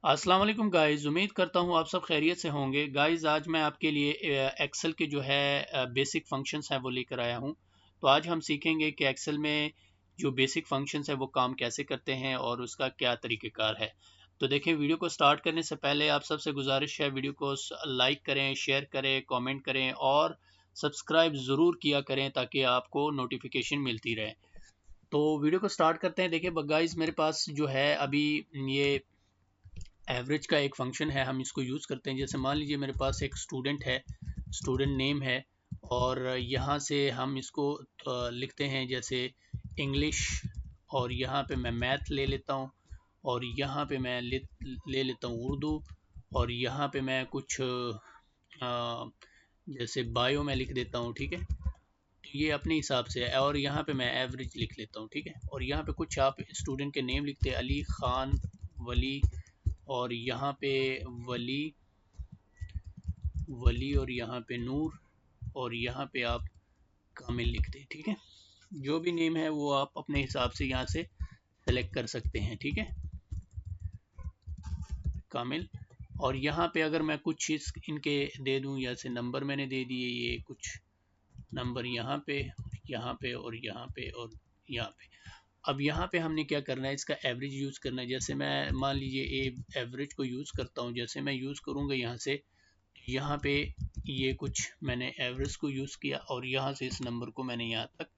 अस्सलाम वालेकुम गाइस, उम्मीद करता हूँ आप सब खैरियत से होंगे। गाइस आज मैं आपके लिए एक्सेल के जो है बेसिक फंक्शंस हैं वो लेकर आया हूँ। तो आज हम सीखेंगे कि एक्सेल में जो बेसिक फंक्शंस है वो काम कैसे करते हैं और उसका क्या तरीक़ेकार है। तो देखें, वीडियो को स्टार्ट करने से पहले आप सबसे गुजारिश है वीडियो को लाइक करें, शेयर करें, कमेंट करें और सब्सक्राइब ज़रूर किया करें ताकि आपको नोटिफिकेशन मिलती रहे। तो वीडियो को स्टार्ट करते हैं। देखिए गाइस, मेरे पास जो है अभी ये एवरेज का एक फंक्शन है, हम इसको यूज़ करते हैं। जैसे मान लीजिए मेरे पास एक स्टूडेंट है, स्टूडेंट नेम है और यहाँ से हम इसको लिखते हैं जैसे इंग्लिश, और यहाँ पे मैं मैथ ले लेता हूँ और यहाँ पे मैं ले लेता हूँ उर्दू, और यहाँ पे मैं कुछ जैसे बायो में लिख देता हूँ। ठीक है, तो ये अपने हिसाब से है। और यहाँ पे मैं एवरेज लिख लेता हूँ। ठीक है, और यहाँ पे कुछ आप स्टूडेंट के नेम लिखते हैं, अली, खान, वली, और यहाँ पे वली, और यहाँ पे नूर, और यहाँ पे आप कामिल लिख दें। ठीक है, जो भी नेम है वो आप अपने हिसाब से यहाँ से सेलेक्ट कर सकते हैं। ठीक है, कामिल। और यहाँ पे अगर मैं कुछ चीज़ इनके दे दूँ, जैसे नंबर मैंने दे दिए, ये कुछ नंबर यहाँ पे, यहाँ पे और यहाँ पे और यहाँ पे। अब यहाँ पे हमने क्या करना है, इसका एवरेज यूज़ करना है। जैसे मैं मान लीजिए एवरेज को यूज़ करता हूँ, जैसे मैं यूज़ करूँगा यहाँ से, यहाँ पे ये कुछ मैंने एवरेज को यूज़ किया और यहाँ से इस नंबर को मैंने यहाँ तक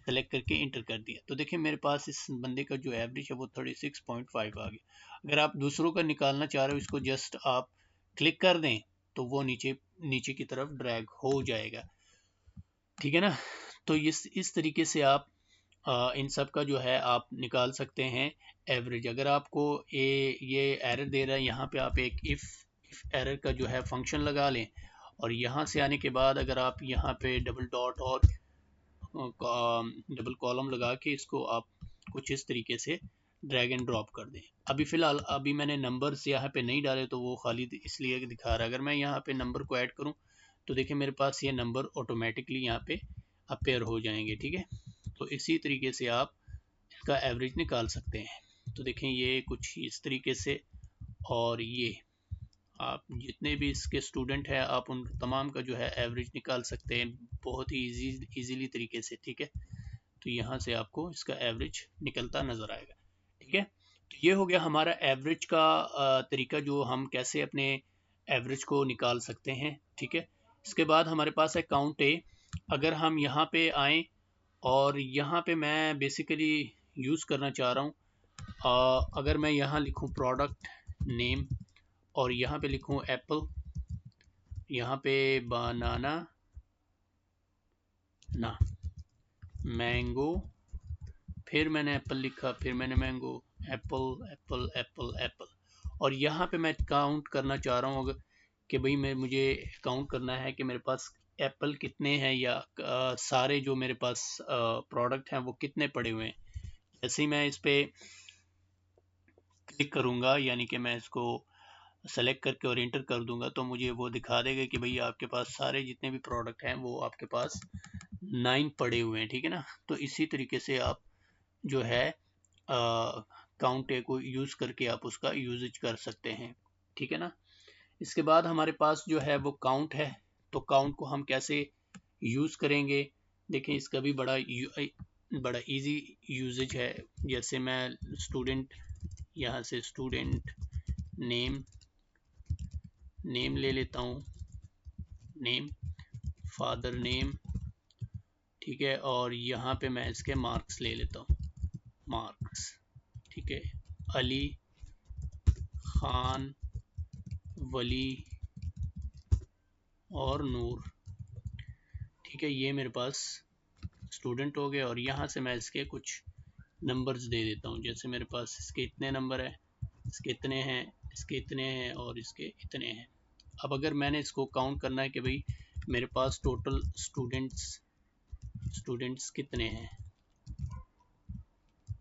सेलेक्ट करके इंटर कर दिया। तो देखिए मेरे पास इस बंदे का जो एवरेज है वो 36.5 आ गया। अगर आप दूसरों का निकालना चाह रहे हो, इसको जस्ट आप क्लिक कर दें तो वो नीचे नीचे की तरफ ड्रैग हो जाएगा। ठीक है ना। तो इस तरीके से आप इन सब का जो है आप निकाल सकते हैं एवरेज। अगर आपको ये एरर दे रहा है, यहाँ पे आप एक इफ़ एरर का जो है फंक्शन लगा लें, और यहाँ से आने के बाद अगर आप यहाँ पे डबल डॉट और डबल कॉलम लगा के इसको आप कुछ इस तरीके से ड्रैग एंड ड्रॉप कर दें। अभी फ़िलहाल अभी मैंने नंबर्स यहाँ पे नहीं डाले तो वो खाली इसलिए दिखा रहा है। अगर मैं यहाँ पे नंबर को ऐड करूँ तो देखिए मेरे पास ये नंबर ऑटोमेटिकली यहाँ पे अपेयर हो जाएंगे। ठीक है, तो इसी तरीके से आप इसका एवरेज निकाल सकते हैं। तो देखें ये कुछ इस तरीके से, और ये आप जितने भी इसके स्टूडेंट हैं आप उन तमाम का जो है एवरेज निकाल सकते हैं बहुत ही इजीली तरीके से। ठीक है, तो यहाँ से आपको इसका एवरेज निकलता नज़र आएगा। ठीक है, तो ये हो गया हमारा एवरेज का तरीका, जो हम कैसे अपने एवरेज को निकाल सकते हैं। ठीक है, इसके बाद हमारे पास है काउंट ए। अगर हम यहाँ पे आएँ और यहाँ पे मैं बेसिकली यूज़ करना चाह रहा हूँ, अगर मैं यहाँ लिखूँ प्रोडक्ट नेम और यहाँ पे लिखूँ एप्पल, यहाँ पे बनाना ना, मैंगो, फिर मैंने एप्पल लिखा, फिर मैंने mango, Apple Apple Apple Apple, और यहाँ पे मैं काउंट करना चाह रहा हूँ अगर कि भाई मुझे काउंट करना है कि मेरे पास एप्पल कितने हैं, या सारे जो मेरे पास प्रोडक्ट हैं वो कितने पड़े हुए हैं। जैसे ही मैं इस पर क्लिक करूँगा, यानी कि मैं इसको सेलेक्ट करके और इंटर कर दूंगा, तो मुझे वो दिखा देगा कि भाई आपके पास सारे जितने भी प्रोडक्ट हैं वो आपके पास 9 पड़े हुए हैं। ठीक है ना, तो इसी तरीके से आप जो है काउंट ए को यूज़ करके आप उसका यूजेज कर सकते हैं। ठीक है ना, इसके बाद हमारे पास जो है वो काउंट है। तो काउंट को हम कैसे यूज़ करेंगे, देखें इसका भी बड़ा इजी यूजेज है। जैसे मैं स्टूडेंट, यहाँ से स्टूडेंट नेम ले लेता हूँ, नेम, फादर नेम। ठीक है, और यहाँ पे मैं इसके मार्क्स ले लेता हूँ, मार्क्स। ठीक है, अली, खान, वली और नूर। ठीक है, ये मेरे पास स्टूडेंट हो गए, और यहाँ से मैं इसके कुछ नंबर्स दे देता हूँ। जैसे मेरे पास इसके इतने नंबर हैं, इसके इतने हैं, इसके इतने हैं और इसके इतने हैं। अब अगर मैंने इसको काउंट करना है कि भाई मेरे पास टोटल स्टूडेंट्स कितने हैं।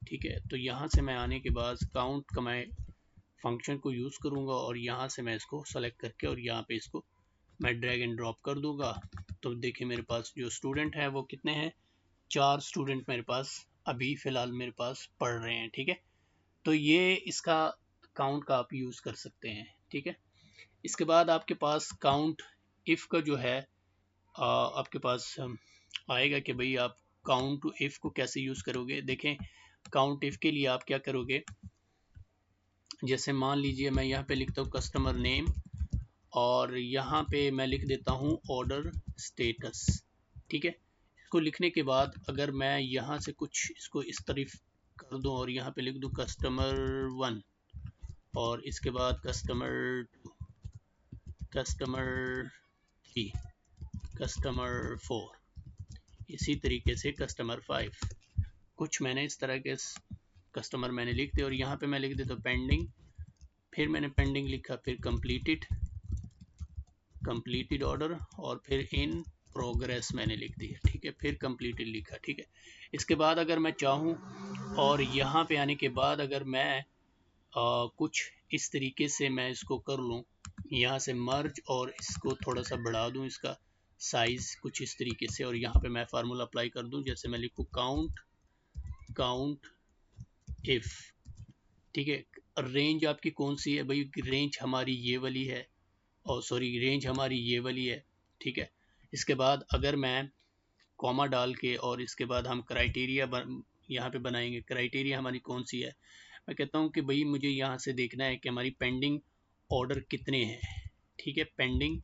ठीक है, तो यहाँ से मैं आने के बाद काउंट का मैं फंक्शन को यूज़ करूँगा और यहाँ से मैं इसको सेलेक्ट करके और यहाँ पे इसको मैं ड्रैग एंड ड्रॉप कर दूँगा। तो देखिए मेरे पास जो स्टूडेंट हैं वो कितने हैं, 4 स्टूडेंट मेरे पास अभी फ़िलहाल मेरे पास पढ़ रहे हैं। ठीक है, तो ये इसका काउंट का आप यूज़ कर सकते हैं, ठीक है। इसके बाद आपके पास काउंट इफ़ का जो है आपके पास आएगा कि भाई आप काउंट टू इफ़ को कैसे यूज़ करोगे। देखें, काउंट इफ़ के लिए आप क्या करोगे, जैसे मान लीजिए मैं यहाँ पे लिखता हूँ कस्टमर नेम और यहाँ पे मैं लिख देता हूँ ऑर्डर स्टेटस, ठीक है। इसको लिखने के बाद अगर मैं यहाँ से कुछ इसको इस तरफ कर दूँ और यहाँ पे लिख दूँ कस्टमर 1 और इसके बाद कस्टमर 2, कस्टमर 3, कस्टमर 4, इसी तरीके से कस्टमर 5, कुछ मैंने इस तरह के कस्टमर मैंने लिख दिए और यहाँ पे मैं लिख देता हूँ पेंडिंग, फिर मैंने पेंडिंग लिखा, फिर कंप्लीटेड ऑर्डर और फिर इन प्रोग्रेस मैंने लिख दिया, ठीक है, फिर कंप्लीटेड लिखा, ठीक है। इसके बाद अगर मैं चाहूँ और यहाँ पे आने के बाद अगर मैं कुछ इस तरीके से मैं इसको कर लूँ, यहाँ से मर्ज और इसको थोड़ा सा बढ़ा दूँ इसका साइज कुछ इस तरीके से और यहाँ पे मैं फार्मूला अप्लाई कर दूँ, जैसे मैं लिखूँ काउंट इफ, ठीक है। रेंज आपकी कौन सी है भाई, रेंज हमारी ये वाली है, और सॉरी रेंज हमारी ये वाली है, ठीक है। इसके बाद अगर मैं कॉमा डाल के और इसके बाद हम क्राइटेरिया यहाँ पे बनाएंगे, क्राइटेरिया हमारी कौन सी है, मैं कहता हूँ कि भाई मुझे यहाँ से देखना है कि हमारी पेंडिंग ऑर्डर कितने हैं, ठीक है, पेंडिंग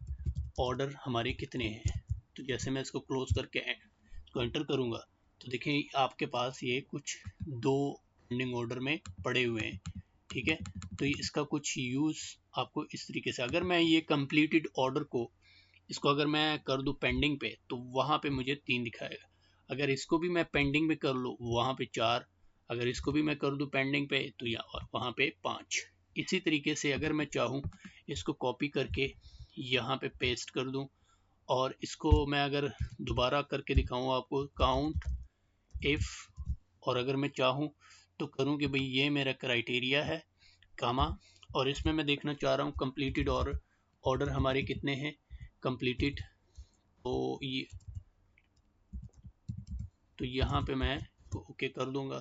ऑर्डर हमारे कितने हैं। तो जैसे मैं इसको क्लोज करके इसको एंटर करूँगा तो देखें आपके पास ये कुछ 2 पेंडिंग ऑर्डर में पड़े हुए हैं, ठीक है। तो इसका कुछ यूज़ आपको इस तरीके से, अगर मैं ये कंप्लीटेड ऑर्डर को इसको अगर मैं कर दूं पेंडिंग पे तो वहाँ पे मुझे 3 दिखाएगा, अगर इसको भी मैं पेंडिंग में कर लूँ वहाँ पे 4, अगर इसको भी मैं कर दूं पेंडिंग पे तो वहाँ पे 5। इसी तरीके से अगर मैं चाहूँ इसको कॉपी करके यहाँ पे पेस्ट कर दूं और इसको मैं अगर दोबारा करके दिखाऊँ आपको काउंट इफ़, और अगर मैं चाहूँ तो करूँ कि भाई ये मेरा क्राइटेरिया है कामा, और इसमें मैं देखना चाह रहा हूँ कंप्लीटेड और ऑर्डर हमारे कितने हैं कंप्लीटेड, तो यहाँ पे मैं ओके कर दूंगा।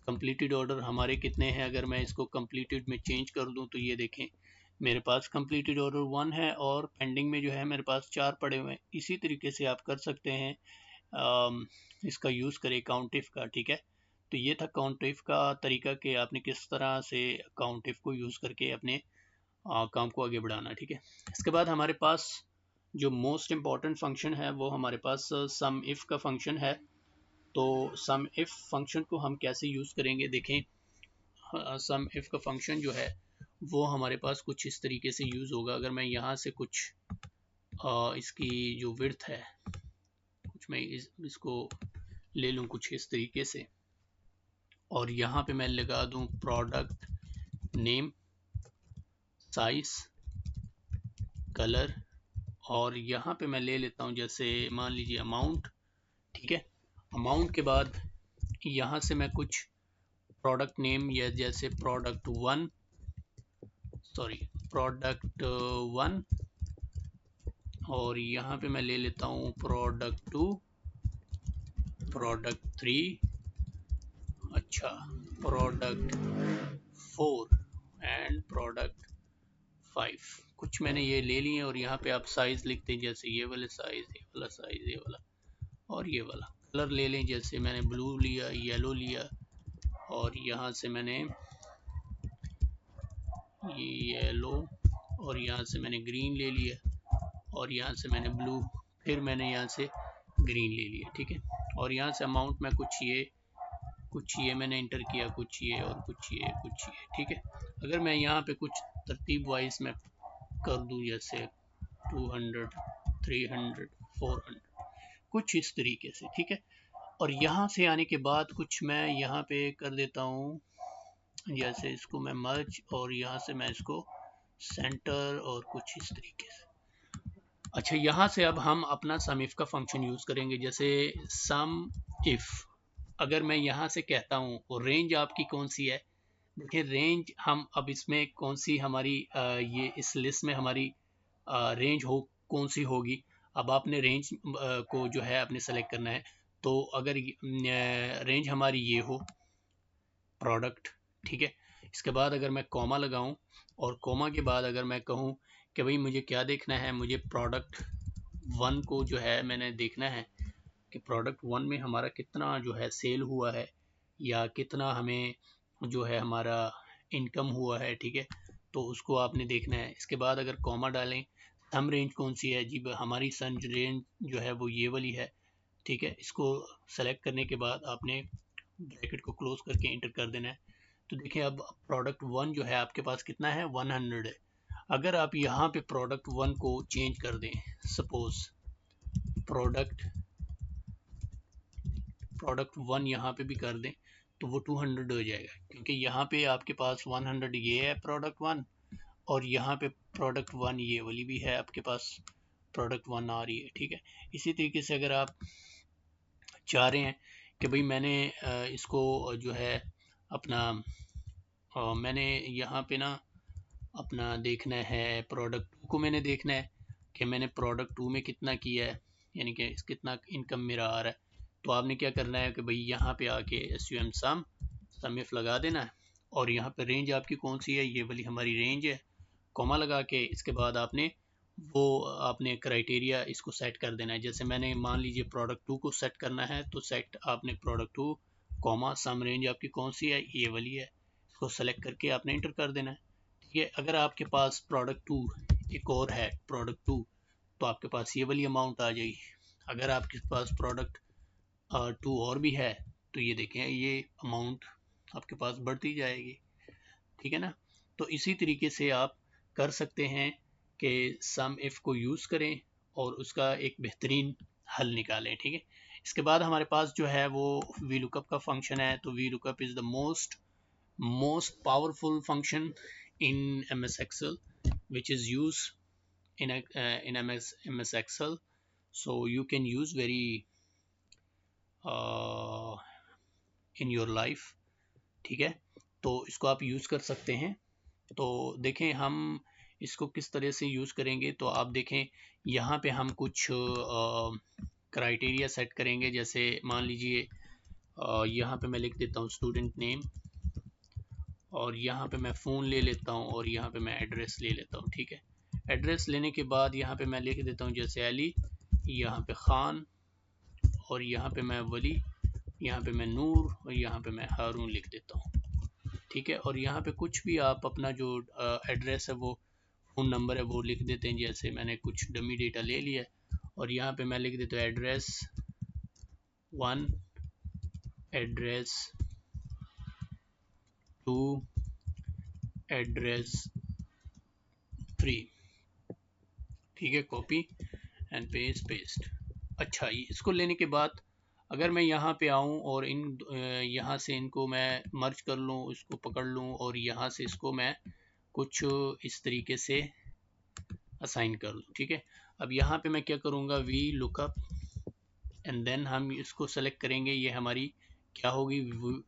कंप्लीटेड ऑर्डर हमारे कितने हैं, अगर मैं इसको कंप्लीटेड में चेंज कर दूं तो ये देखें मेरे पास कंप्लीटेड ऑर्डर 1 है और पेंडिंग में जो है मेरे पास 4 पड़े हुए हैं। इसी तरीके से आप कर सकते हैं, इसका यूज़ करें काउंटिफ का, ठीक है। तो ये था काउंटिफ का तरीका कि आपने किस तरह से काउंटिफ को यूज़ करके अपने काम को आगे बढ़ाना, ठीक है। इसके बाद हमारे पास जो मोस्ट इम्पॉर्टेंट फंक्शन है वो हमारे पास सम इफ़ का फंक्शन है। तो सम इफ़ फंक्शन को हम कैसे यूज़ करेंगे, देखें सम इफ़ का फंक्शन जो है वो हमारे पास कुछ इस तरीके से यूज़ होगा। अगर मैं यहाँ से कुछ इसकी जो विड्थ है कुछ मैं इसको ले लूँ कुछ इस तरीके से और यहाँ पे मैं लगा दूँ प्रोडक्ट नेम, साइज, कलर, और यहाँ पे मैं ले लेता हूँ जैसे मान लीजिए अमाउंट, ठीक है। अमाउंट के बाद यहाँ से मैं कुछ प्रोडक्ट नेम या जैसे प्रोडक्ट 1 और यहाँ पे मैं ले लेता हूँ प्रोडक्ट 2, प्रोडक्ट 3, अच्छा प्रोडक्ट 4 एंड प्रोडक्ट 5, कुछ मैंने ये ले लिए और यहाँ पे आप साइज लिखते हैं जैसे ये वाले साइज, ये वाला साइज, ये वाला और ये वाला। कलर ले लें जैसे मैंने ब्लू लिया, येलो लिया और यहाँ से मैंने येलो और यहाँ से मैंने ग्रीन ले लिया और यहाँ से मैंने ब्लू, फिर मैंने यहाँ से ग्रीन ले लिया, ठीक है। और यहाँ से अमाउंट में कुछ ये मैंने इंटर किया, कुछ ये और कुछ ये, ठीक है। अगर मैं यहाँ पे कुछ तरतीब वाइज में कर दूँ जैसे 200, 300, 400, कुछ इस तरीके से, ठीक है। और यहाँ से आने के बाद कुछ मैं यहाँ पे कर देता हूँ जैसे इसको मैं मर्ज और यहाँ से मैं इसको सेंटर और कुछ इस तरीके से। अच्छा, यहाँ से अब हम अपना सम इफ का फंक्शन यूज़ करेंगे, जैसे सम इफ अगर मैं यहाँ से कहता हूँ और रेंज आपकी कौन सी है, देखिए रेंज हम अब इसमें कौन सी हमारी ये इस लिस्ट में हमारी रेंज हो कौन सी होगी। अब आपने रेंज को जो है आपने सेलेक्ट करना है, तो अगर रेंज हमारी ये हो प्रोडक्ट, ठीक है, इसके बाद अगर मैं कॉमा लगाऊं और कॉमा के बाद अगर मैं कहूं कि भाई मुझे क्या देखना है, मुझे प्रोडक्ट 1 को जो है मैंने देखना है कि प्रोडक्ट 1 में हमारा कितना जो है सेल हुआ है या कितना हमें जो है हमारा इनकम हुआ है, ठीक है, तो उसको आपने देखना है। इसके बाद अगर कॉमा डालें, सम रेंज कौन सी है जी, हमारी सम रेंज जो है वो ये वाली है, ठीक है। इसको सेलेक्ट करने के बाद आपने ब्रैकेट को क्लोज करके इंटर कर देना है। तो देखिए अब प्रोडक्ट 1 जो है आपके पास कितना है, 100 है। अगर आप यहाँ पे प्रोडक्ट 1 को चेंज कर दें, सपोज प्रोडक्ट 1 यहाँ पे भी कर दें तो वो 200 हो जाएगा, क्योंकि यहाँ पे आपके पास 100 ये है प्रोडक्ट 1 और यहाँ पे प्रोडक्ट 1 ये वाली भी है आपके पास, प्रोडक्ट 1 आ रही है, ठीक है। इसी तरीके से अगर आप चाह रहे हैं कि भाई मैंने इसको जो है अपना मैंने यहाँ पे ना अपना देखना है प्रोडक्ट 2 को, मैंने देखना है कि मैंने प्रोडक्ट 2 में कितना किया है, यानी कि कितना इनकम मेरा आ रहा है। तो आपने क्या करना है कि भाई यहाँ पे आके SUM सम इफ लगा देना है और यहाँ पे रेंज आपकी कौन सी है, ये वाली हमारी रेंज है, कॉमा लगा के इसके बाद आपने क्राइटेरिया इसको सेट कर देना है। जैसे मैंने मान लीजिए प्रोडक्ट 2 को सेट करना है तो सेट आपने प्रोडक्ट 2 कॉमा सम रेंज आपकी कौन सी है, ये वाली है, इसको सेलेक्ट करके आपने इंटर कर देना है, ठीक है। अगर आपके पास प्रोडक्ट 2 एक और है प्रोडक्ट 2 तो आपके पास ये वाली अमाउंट आ जाएगी। अगर आपके पास प्रोडक्ट 2 और भी है तो ये देखें ये अमाउंट आपके पास बढ़ती जाएगी, ठीक है ना। तो इसी तरीके से आप कर सकते हैं कि सम इफ को यूज़ करें और उसका एक बेहतरीन हल निकालें, ठीक है। इसके बाद हमारे पास जो है वो वी लुकअप का फंक्शन है। तो V lookup is the most powerful function in MS Excel, which is used in MS Excel, so you can use very in your life, ठीक है। तो इसको आप यूज़ कर सकते हैं। तो देखें हम इसको किस तरह से यूज़ करेंगे, तो आप देखें यहाँ पे हम कुछ क्राइटेरिया सेट करेंगे। जैसे मान लीजिए यहाँ पे मैं लिख देता हूँ स्टूडेंट नेम और यहाँ पे मैं फ़ोन ले लेता हूँ और यहाँ पे मैं एड्रेस ले लेता हूँ, ठीक है। एड्रेस लेने के बाद यहाँ पे मैं लिख देता हूँ जैसे अली, यहाँ पे ख़ान और यहाँ पे मैं वली, यहाँ पे मैं नूर और यहाँ पे मैं हारून लिख देता हूँ, ठीक है। और यहाँ पे कुछ भी आप अपना जो एड्रेस है वो फ़ोन नंबर है वो लिख देते हैं। जैसे मैंने कुछ डमी डेटा ले लिया है और यहाँ पे मैं लिख देता हूँ एड्रेस 1, एड्रेस 2, एड्रेस 3, ठीक है। Copy and paste. अच्छा, इसको लेने के बाद अगर मैं यहाँ पे आऊँ और यहाँ से इनको मैं मर्ज कर लूँ, इसको पकड़ लूँ और यहाँ से इसको मैं कुछ इस तरीके से असाइन कर लूँ, ठीक है। अब यहाँ पे मैं क्या करूँगा, वी लुकअप एंड देन हम इसको सेलेक्ट करेंगे, ये हमारी क्या होगी,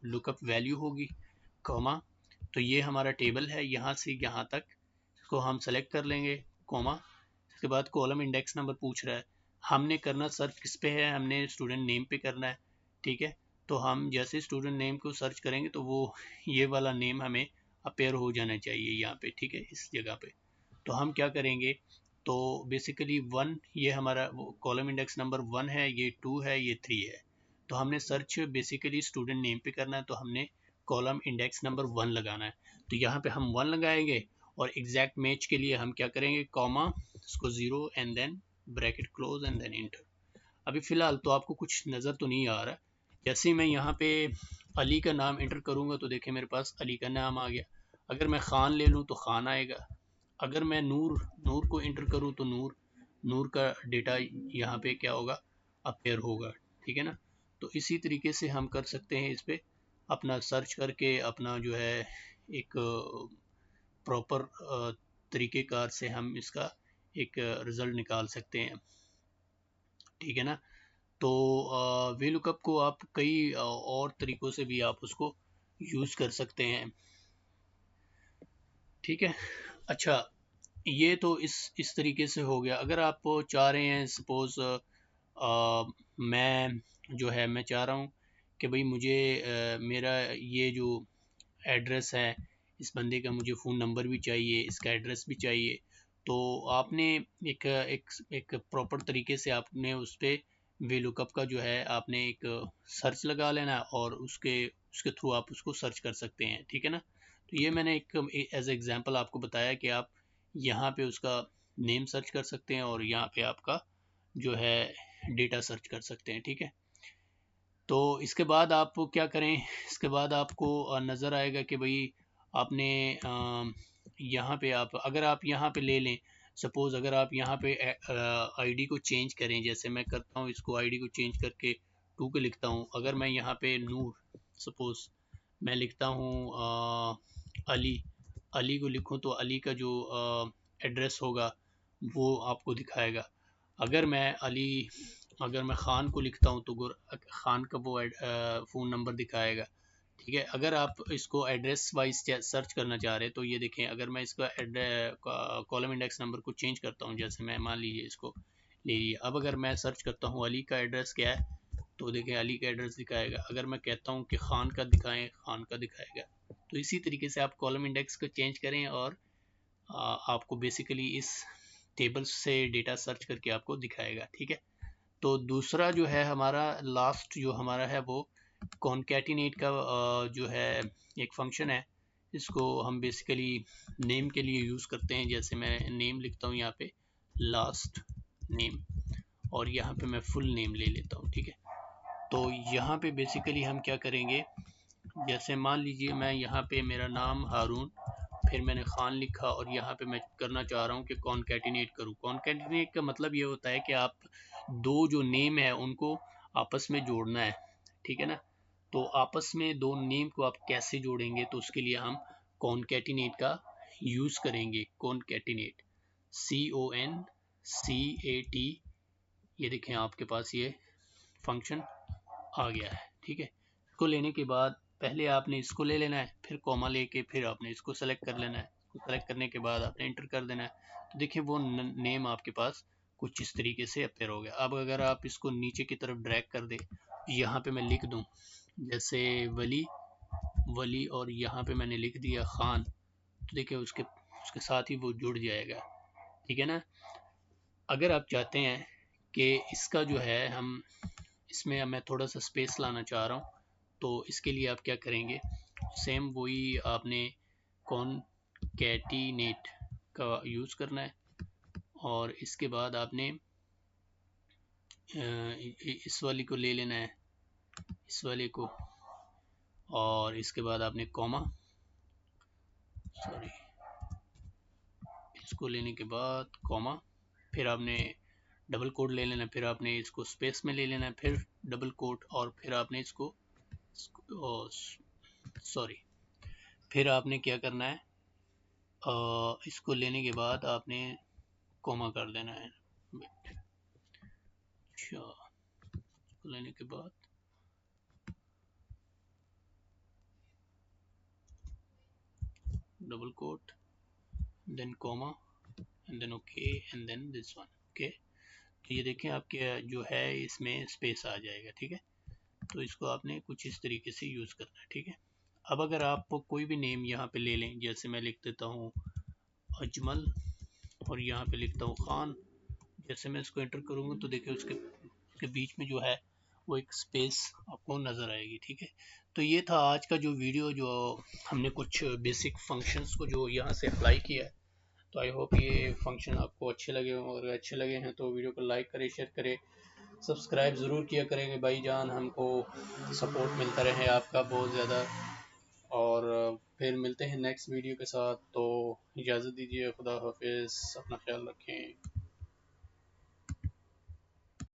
लुकअप वैल्यू होगी, कॉमा। तो ये हमारा टेबल है यहाँ से यहाँ तक, इसको हम सेलेक्ट कर लेंगे, कॉमा। इसके बाद कॉलम इंडेक्स नंबर पूछ रहा है, हमने करना सर्च किस पे है, हमने स्टूडेंट नेम पे करना है, ठीक है। तो हम जैसे स्टूडेंट नेम को सर्च करेंगे तो वो ये वाला नेम हमें अपेयर हो जाना चाहिए यहाँ पे, ठीक है, इस जगह पे। तो हम क्या करेंगे, तो बेसिकली 1 ये हमारा कॉलम इंडेक्स नंबर 1 है, ये 2 है, ये 3 है। तो हमने सर्च बेसिकली स्टूडेंट नेम पे करना है, तो हमने कॉलम इंडेक्स नंबर 1 लगाना है। तो यहाँ पे हम 1 लगाएंगे और एग्जैक्ट मैच के लिए हम क्या करेंगे, कॉमा, इसको 0 and then bracket close and then enter. अभी फ़िलहाल तो आपको कुछ नज़र तो नहीं आ रहा। जैसे ही मैं यहाँ पे अली का नाम इंटर करूँगा तो देखें मेरे पास अली का नाम आ गया। अगर मैं ख़ान ले लूँ तो ख़ान आएगा। अगर मैं नूर को इंटर करूँ तो नूर का डेटा यहाँ पे क्या होगा, अपेयर होगा, ठीक है ना। तो इसी तरीके से हम कर सकते हैं इस पर अपना सर्च करके अपना जो है एक प्रॉपर तरीक़ेकार से हम इसका एक रिज़ल्ट निकाल सकते हैं, ठीक है ना। तो वी लुकअप को आप कई और तरीक़ों से भी आप उसको यूज़ कर सकते हैं, ठीक है। अच्छा, ये तो इस तरीके से हो गया। अगर आप चाह रहे हैं सपोज़ मैं जो है मैं चाह रहा हूँ कि भाई मुझे मेरा ये जो एड्रेस है इस बंदे का मुझे फ़ोन नंबर भी चाहिए, इसका एड्रेस भी चाहिए। तो आपने एक एक एक प्रॉपर तरीके से आपने उस पर वे लुकअप का जो है आपने एक सर्च लगा लेना है और उसके उसके थ्रू आप उसको सर्च कर सकते हैं, ठीक है ना। तो ये मैंने एक एज एग्जांपल आपको बताया कि आप यहाँ पे उसका नेम सर्च कर सकते हैं और यहाँ पे आपका जो है डेटा सर्च कर सकते हैं, ठीक है। तो इसके बाद आप क्या करें, इसके बाद आपको नज़र आएगा कि भाई आपने यहाँ पे आप अगर आप यहाँ पे ले लें, सपोज़ अगर आप यहाँ पे आईडी को चेंज करें, जैसे मैं करता हूँ इसको आईडी को चेंज करके 2 के लिखता हूँ। अगर मैं यहाँ पे नूर सपोज़ मैं लिखता हूँ अली, अली को लिखूँ तो अली का जो एड्रेस होगा वो आपको दिखाएगा। अगर मैं अली अगर मैं ख़ान को लिखता हूँ तो ख़ान का वो फ़ोन नंबर दिखाएगा, ठीक है। अगर आप इसको एड्रेस वाइज सर्च करना चाह रहे हैं तो ये देखें, अगर मैं इसका कॉलम इंडेक्स नंबर को चेंज करता हूँ, जैसे मैं मान लीजिए इसको ले लिया, अब अगर मैं सर्च करता हूँ अली का एड्रेस क्या है तो देखें अली का एड्रेस दिखाएगा। अगर मैं कहता हूँ कि ख़ान का दिखाएं, ख़ान का दिखाएगा। तो इसी तरीके से आप कॉलम इंडेक्स को चेंज करें और आपको बेसिकली इस टेबल से डेटा सर्च करके आपको दिखाएगा, ठीक है। तो दूसरा जो है हमारा लास्ट जो हमारा है वो कॉन्कैटिनेट का जो है एक फंक्शन है। इसको हम बेसिकली नेम के लिए यूज़ करते हैं। जैसे मैं नेम लिखता हूँ यहाँ पे लास्ट नेम और यहाँ पे मैं फुल नेम ले लेता हूँ, ठीक है। तो यहाँ पे बेसिकली हम क्या करेंगे, जैसे मान लीजिए मैं यहाँ पे मेरा नाम हारून, फिर मैंने ख़ान लिखा और यहाँ पे मैं करना चाह रहा हूँ कि कॉन्कैटिनेट करूँ। कॉन्कैटिनेट का मतलब ये होता है कि आप दो जो नेम है उनको आपस में जोड़ना है, ठीक है ना। तो आपस में दो नेम को आप कैसे जोड़ेंगे, तो उसके लिए हम कॉन्कैटिनेट का यूज़ करेंगे। कॉन्कैटिनेट CONCAT, ये देखें आपके पास ये फंक्शन आ गया है, ठीक है। इसको लेने के बाद पहले आपने इसको ले लेना है, फिर कॉमा लेके फिर आपने इसको सेलेक्ट कर लेना है। इसको सेलेक्ट करने के बाद आपने इंटर कर देना है। तो देखिए वो नेम आपके पास कुछ इस तरीके से अपेयर हो गया। अब अगर आप इसको नीचे की तरफ ड्रैग कर दे, यहाँ पे मैं लिख दूँ जैसे वली वली और यहाँ पे मैंने लिख दिया ख़ान, तो देखिए उसके उसके साथ ही वो जुड़ जाएगा, ठीक है ना। अगर आप चाहते हैं कि इसका जो है हम इसमें मैं थोड़ा सा स्पेस लाना चाह रहा हूँ, तो इसके लिए आप क्या करेंगे, सेम वही आपने कॉन्कैटिनेट का यूज़ करना है और इसके बाद आपने इस वाली को ले लेना है, इस वाले को, और इसके बाद आपने कॉमा सॉरी इसको लेने के बाद कॉमा, फिर आपने डबल कोट ले लेना है, फिर आपने इसको स्पेस में ले लेना है, फिर डबल कोट और फिर आपने इसको सॉरी फिर आपने क्या करना है, इसको लेने के बाद आपने कॉमा कर देना है। अच्छा, इसको लेने के बाद double quote then comma and then okay and then this one okay. तो ये देखें आपके जो है इसमें स्पेस आ जाएगा, ठीक है। तो इसको आपने कुछ इस तरीके से यूज़ करना है, ठीक है। अब अगर आप कोई भी नेम यहाँ पे ले लें, जैसे मैं लिख देता हूँ अजमल और यहाँ पे लिखता हूँ ख़ान, जैसे मैं इसको एंटर करूँगा तो देखिए उसके बीच में जो है वो एक स्पेस आपको नज़र आएगी, ठीक है। तो ये था आज का जो वीडियो, जो हमने कुछ बेसिक फंक्शंस को जो यहाँ से अप्लाई किया है। तो आई होप ये फंक्शन आपको अच्छे लगे हों, और अच्छे लगे हैं तो वीडियो को लाइक करें, शेयर करें, सब्सक्राइब ज़रूर किया करेंगे भाई जान, हमको सपोर्ट मिलता रहे आपका बहुत ज़्यादा। और फिर मिलते हैं नेक्स्ट वीडियो के साथ, तो इजाज़त दीजिए, खुदा हाफिज़, अपना ख्याल रखें।